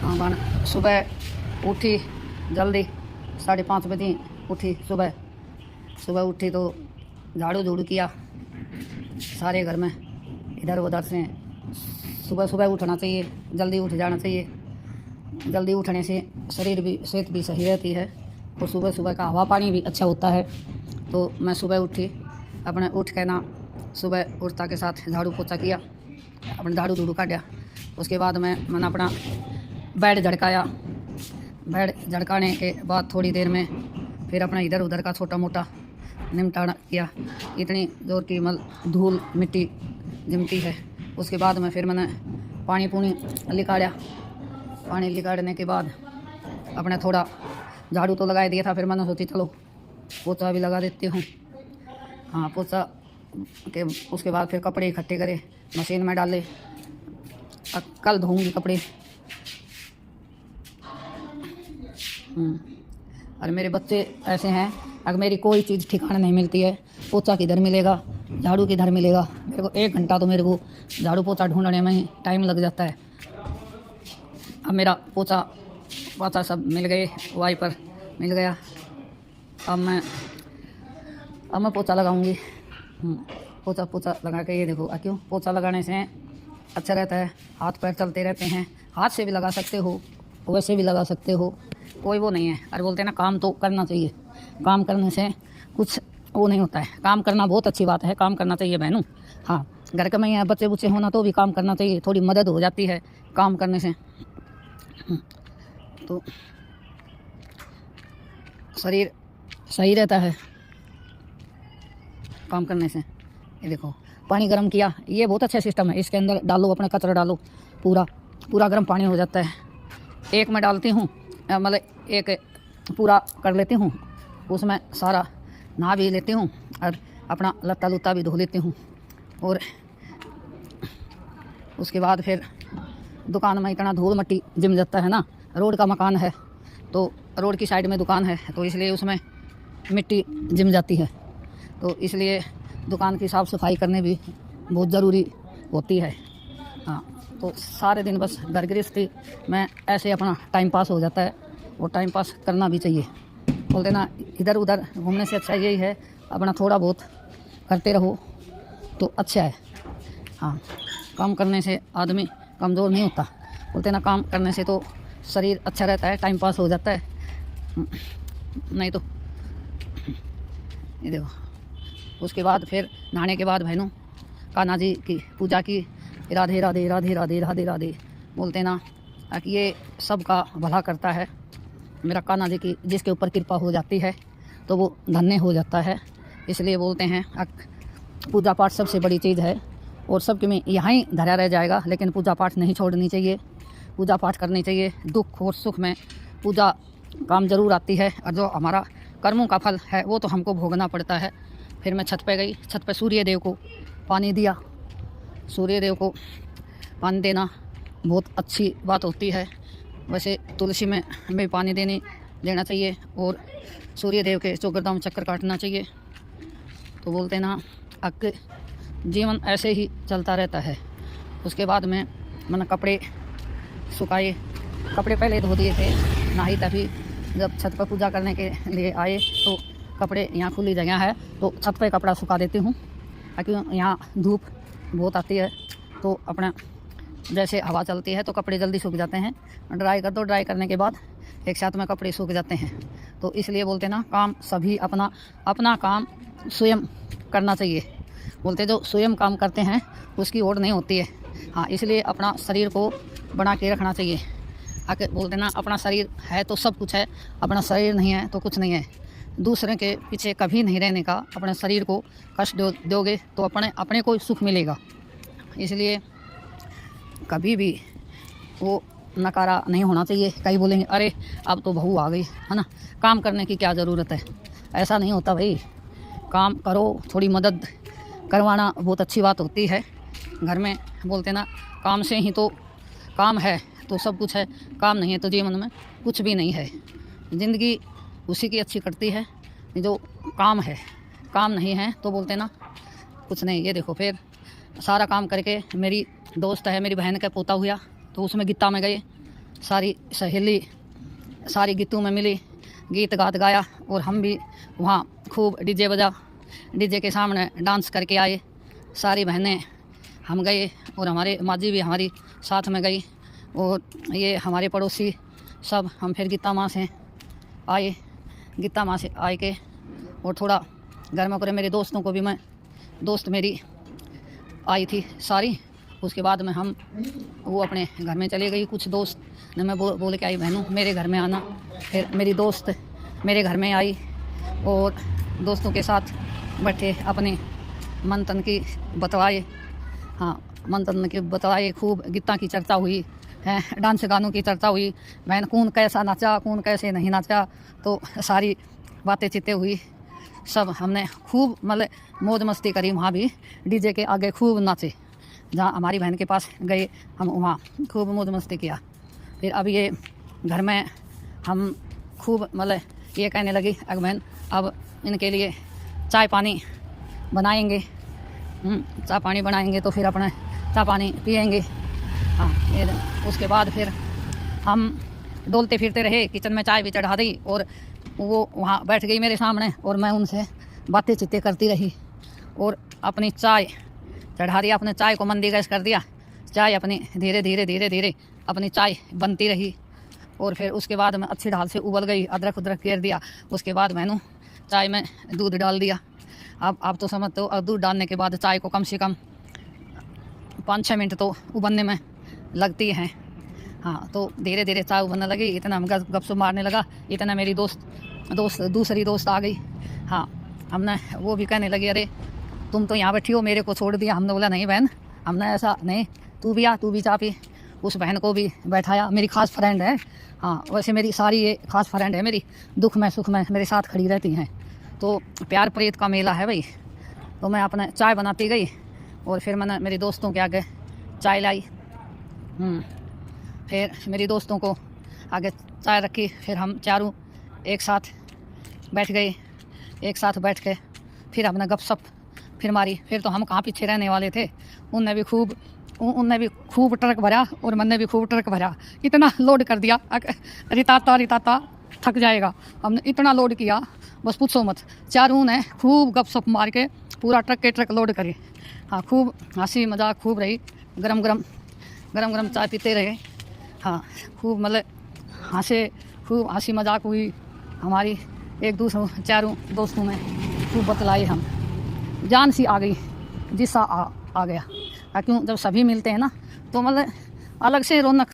हाँ बन सुबह उठी जल्दी 5:30 बजे उठी। सुबह सुबह उठी तो झाड़ू झूड़ू किया सारे घर में इधर उधर से। सुबह सुबह उठना चाहिए, जल्दी उठ जाना चाहिए। जल्दी उठने से शरीर भी सेहत भी सही रहती है और सुबह सुबह का हवा पानी भी अच्छा होता है। तो मैं सुबह उठी, अपने उठ के ना सुबह उठता के साथ झाड़ू पोछा किया, अपने झाड़ू झूड़ू काटा। उसके बाद मैंने अपना बेड झड़काया। बेड झड़काने के बाद थोड़ी देर में फिर अपना इधर उधर का छोटा मोटा निपटारा किया। इतनी जोर की धूल मिट्टी जमती है। उसके बाद में फिर मैंने पानी पूनी निकाला। पानी निकालने के बाद अपने थोड़ा झाड़ू तो लगा दिया था, फिर मैंने सोची चलो पोछा भी लगा देती हूँ। हाँ पोछा के उसके बाद फिर कपड़े इकट्ठे करे, मशीन में डाले। कल धोऊंगी कपड़े। और मेरे बच्चे ऐसे हैं, अगर मेरी कोई चीज़ ठिकाना नहीं मिलती है, पोछा किधर मिलेगा, झाड़ू किधर मिलेगा, मेरे को 1 घंटा तो मेरे को झाड़ू पोछा ढूंढने में ही टाइम लग जाता है। अब मेरा पोछा सब मिल गए, वाइपर मिल गया। अब मैं पोछा लगाऊंगी। पोछा लगा के ये देखो, क्यों पोछा लगाने से अच्छा रहता है, हाथ पैर चलते रहते हैं। हाथ से भी लगा सकते हो, वैसे भी लगा सकते हो, कोई वो नहीं है। अरे बोलते हैं ना काम तो करना चाहिए, काम करने से कुछ वो नहीं होता है। काम करना बहुत अच्छी बात है, काम करना चाहिए बहनों। हाँ घर के में बच्चे बुच्चे होना तो भी काम करना चाहिए, थोड़ी मदद हो जाती है काम करने से। तो शरीर सही रहता है काम करने से। ये देखो पानी गर्म किया, ये बहुत अच्छा सिस्टम है। इसके अंदर डालो, अपना कचरा डालो, पूरा गर्म पानी हो जाता है। एक मैं डालती हूँ, मतलब एक पूरा कर लेती हूँ, उसमें सारा नहा भी लेती हूँ और अपना लत्ता लुत्ता भी धो लेती हूँ। और उसके बाद फिर दुकान में इतना धूल मट्टी जम जाता है ना। रोड का मकान है तो रोड की साइड में दुकान है, तो इसलिए उसमें मिट्टी जम जाती है। तो इसलिए दुकान की साफ़ सफाई करने भी बहुत ज़रूरी होती है। हाँ तो सारे दिन बस घर गृहस्थी में ऐसे अपना टाइम पास हो जाता है, और टाइम पास करना भी चाहिए। बोलते ना इधर उधर घूमने से अच्छा यही है, अपना थोड़ा बहुत करते रहो तो अच्छा है। हाँ काम करने से आदमी कमज़ोर नहीं होता। बोलते ना काम करने से तो शरीर अच्छा रहता है, टाइम पास हो जाता है। नहीं तो ये देखो। उसके बाद फिर नहाने के बाद बहनों कान्हा जी की पूजा की। राधे राधे राधे राधे राधे राधे बोलते ना कि ये सबका भला करता है। मेरा कान्हा जी की जिसके ऊपर कृपा हो जाती है तो वो धन्य हो जाता है। इसलिए बोलते हैं पूजा पाठ सबसे बड़ी चीज़ है, और सबके में यहाँ ही धरा रह जाएगा। लेकिन पूजा पाठ नहीं छोड़नी चाहिए, पूजा पाठ करनी चाहिए। दुख और सुख में पूजा काम जरूर आती है, और जो हमारा कर्मों का फल है वो तो हमको भोगना पड़ता है। फिर मैं छत पे गई, छत पे सूर्य देव को पानी दिया। सूर्य देव को पानी देना बहुत अच्छी बात होती है। वैसे तुलसी में भी पानी देना चाहिए, और सूर्य देव के चौगरदा में चक्कर काटना चाहिए। तो बोलते ना जीवन ऐसे ही चलता रहता है। उसके बाद में मैंने कपड़े सुखाए। कपड़े पहले धो दिए थे, नहाई तभी जब छत पर पूजा करने के लिए आए तो कपड़े, यहाँ खुली जगह है तो छत पे कपड़ा सुखा देती हूँ, ताकि यहाँ धूप बहुत आती है। तो अपना जैसे हवा चलती है तो कपड़े जल्दी सूख जाते हैं। ड्राई कर दो, ड्राई करने के बाद एक साथ में कपड़े सूख जाते हैं। तो इसलिए बोलते ना काम सभी अपना काम स्वयं करना चाहिए। बोलते जो स्वयं काम करते हैं उसकी ओर नहीं होती है। हाँ इसलिए अपना शरीर को बना के रखना चाहिए। आके बोलते ना अपना शरीर है तो सब कुछ है, अपना शरीर नहीं है तो कुछ नहीं है। दूसरे के पीछे कभी नहीं रहने का। अपने शरीर को कष्ट दोगे तो अपने को सुख मिलेगा। इसलिए कभी भी वो नकारा नहीं होना चाहिए। कई बोलेंगे अरे अब तो बहू आ गई है ना, काम करने की क्या ज़रूरत है। ऐसा नहीं होता भाई, काम करो, थोड़ी मदद करवाना बहुत अच्छी बात होती है घर में। बोलते ना काम से ही तो काम है तो सब कुछ है, काम नहीं है तो जीवन में कुछ भी नहीं है। ज़िंदगी उसी की अच्छी कटती है जो काम है। काम नहीं है तो बोलते ना कुछ नहीं। ये देखो फिर सारा काम करके मेरी दोस्त है, मेरी बहन का पोता हुआ, तो उसमें गीता में गए, सारी सहेली सारी गीतों में मिली, गीत गात गाया और हम भी वहाँ खूब डीजे बजा, डीजे के सामने डांस करके आए। सारी बहनें हम गए और हमारे माँ जी भी हमारी साथ में गई और ये हमारे पड़ोसी सब हम फिर गीता माँ से आए। गीता माँ से आए के और थोड़ा गर्मा करे मेरे दोस्तों को भी, मैं दोस्त मेरी आई थी सारी। उसके बाद में हम वो अपने घर में चले गई। कुछ दोस्त ने मैं बोल के आई, बहनों मेरे घर में आना। फिर मेरी दोस्त मेरे घर में आई और दोस्तों के साथ बैठे अपने मन तन की बतवाए। हाँ, मन तन की बतवाए, खूब गीता की चर्चा हुई है, डांस गानों की चर्चा हुई। बहन कौन कैसा नाचा, कौन कैसे नहीं नाचा, तो सारी बातें चितें हुई। सब हमने खूब मतलब मौज मस्ती करी। वहाँ भी डीजे के आगे खूब नाचे। जहाँ हमारी बहन के पास गए हम वहाँ खूब मौज मस्ती किया। फिर अब ये घर में हम खूब मतलब ये कहने लगी, अग बहन अब इनके लिए चाय पानी बनाएंगे। चाय पानी बनाएंगे तो फिर अपना चाय पानी पिएंगे। हाँ, फिर उसके बाद फिर हम डोलते फिरते रहे, किचन में चाय भी चढ़ा दी और वो वहाँ बैठ गई मेरे सामने और मैं उनसे बातें चितें करती रही और अपनी चाय चढ़ा दिया। अपने चाय को मंदी गैस कर दिया। चाय अपनी धीरे धीरे धीरे धीरे अपनी चाय बनती रही और फिर उसके बाद में अच्छी ढाल से उबल गई। अदरक उदरक घेर दिया। उसके बाद मैंने चाय में दूध डाल दिया। अब आप तो समझते हो, दूध डालने के बाद चाय को कम से कम 5-6 मिनट तो उबलने में लगती है। हाँ, तो धीरे धीरे चाय उबलने लगी। इतना हम गपशप मारने लगा, इतना मेरी दूसरी दोस्त आ गई। हाँ, हमने वो भी कहने लगी, अरे तुम तो यहाँ बैठी हो, मेरे को छोड़ दिया। हमने बोला नहीं बहन, हमने ऐसा नहीं, तू भी आ, तू भी चाय पी। उस बहन को भी बैठाया, मेरी खास फ्रेंड है। हाँ, वैसे मेरी सारी ये खास फ्रेंड है, मेरी दुख में सुख में मेरे साथ खड़ी रहती हैं। तो प्यार प्रीत का मेला है भाई। तो मैं अपने चाय बनाती गई और फिर मैंने मेरे दोस्तों के आगे चाय लाई। फिर मेरी दोस्तों को आगे चाय रखी। फिर हम चारों एक साथ बैठ गए। एक साथ बैठ के फिर हमने गपशप फिर मारी। फिर तो हम कहाँ पीछे रहने वाले थे। उनने भी खूब ट्रक भरा और मैंने भी खूब ट्रक भरा। इतना लोड कर दिया, रिताता थक जाएगा। हमने इतना लोड किया, बस पूछो मत। चारों ने खूब गपशप मार के पूरा ट्रक के ट्रक लोड करे। हाँ, खूब हंसी मजाक खूब रही। गरम गरम चाय पीते रहे। हाँ, खूब मतलब खूब हंसी मजाक हुई हमारी। एक दूसरे चारों दोस्तों में खूब बतलाई। हम जान सी आ गई, जिसा आ गया। क्यों, जब सभी मिलते हैं ना तो मतलब अलग से रौनक